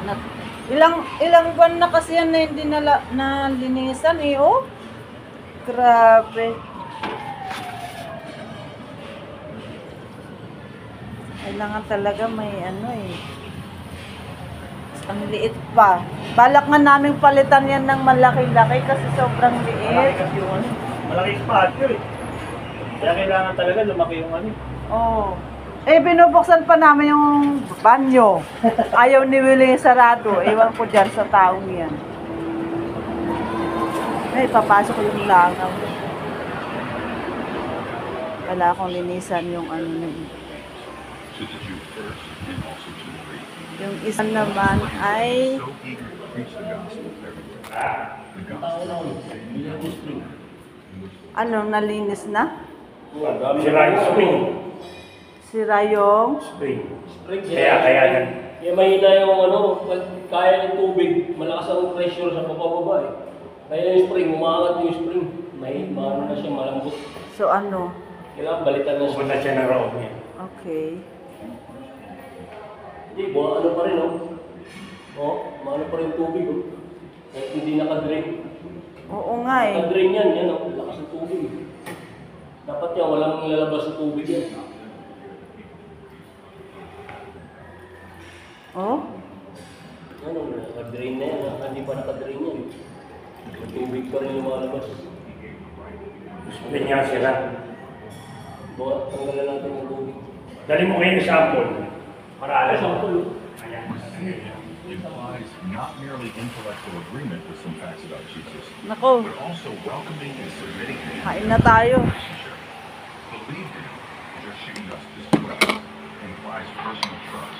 Na, ilang buwan na kasi yan na hindi nalinisan eh, oh. Grabe. Kailangan talaga may ano eh. Ang liit pa. Balak nga namin palitan yan ng malaki-laki kasi sobrang liit. Malaki kasi yung ano. Malaki spatio eh. Kaya kailangan talaga lumaki yung ano. Oh. Eh, binubuksan pa namin yung banyo. Ayaw ni Willie sarado. Ewan ko dyan sa taong yan. Ay, papasok yung langaw. Wala akong linisan yung ano na yun. Yung isa naman ay ano, nalinis na? Sira yung spring. Sira yung Spring. Spring, Kaya yan. Kaya mahina yung ano, kaya ng tubig, malakas ang pressure sa pababa eh. Kaya yung spring, umangat yung spring. Maano na siya, malambot. so ano? Kailangan balitan na siya. Pupunta siya ng road niya. Okay. Hindi, ano pa rin oh. Oh, maano pa rin tubig oh. Kahit hindi nakadrain. Oo nga eh. Nakadrain yan oh, lakas ng tubig eh. Dapat yan, walang lalabas sa tubig yan. Oh? Ano, nakadrain na yan, hindi pa nakadrain yan. May tubig pa rin yung malabas. Spring niya sila. Tanggalan natin yung tubig. Dali mo kayo yung sample. Para alam mo. Sample. Ayan. Implies not merely intellectual agreement with some facts about Jesus, Nako, but also welcoming and submitting to him. kain na tayo. Believe in him, just showing us this trust implies personal trust.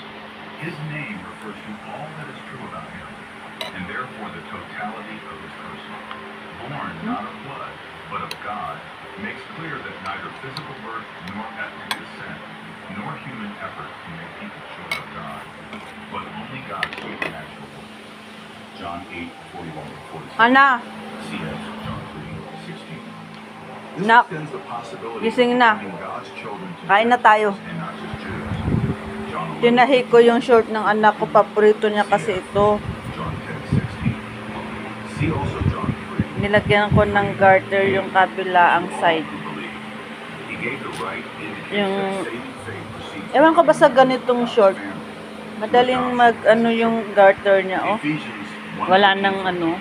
His name refers to all that is true about him, and therefore the totality of his person. Born not of blood, but of God, makes clear that neither physical birth nor ethnic descent, nor human effort can make people children of God, but only God's supernatural work. John 8:41-46. Ana, C.S. John 3:16. This Nak, extends the possibility gising na. of bringing God's children to Kain na tayo. Gentiles and not just Jews. John 11, Tinahi ko yung short ng anak ko. Paborito niya kasi ito. John 10:16. See also John 3. Nilagyan ko ng garter yung kabilaang side. He gave the right image Yung, that saving faith proceeds ewan ko ba sa ganitong short, madaling mag ano yung garter niya, oh. Ephesians 1. Wala nang ano,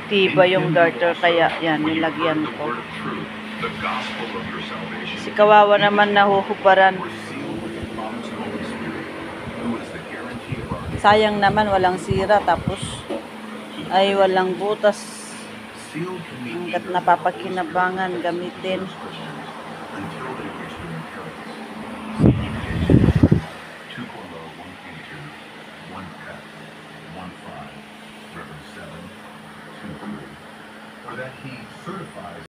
tiba yung garter, kaya yan, When you heard nilagyan the ko. word of truth, the gospel of your salvation, Si kawawa naman nahuhubaran. were sealed with the promised Holy Spirit, who is the guarantee of our Sayang naman, walang sira, tapos ay walang butas. sealed can be Hanggat either napapakinabangan, gamitin. until they reach their inheritance. See 2 Corinthians 1:22, 1 Pet, 1:5, Reverend 7, 2:3, or that he certifies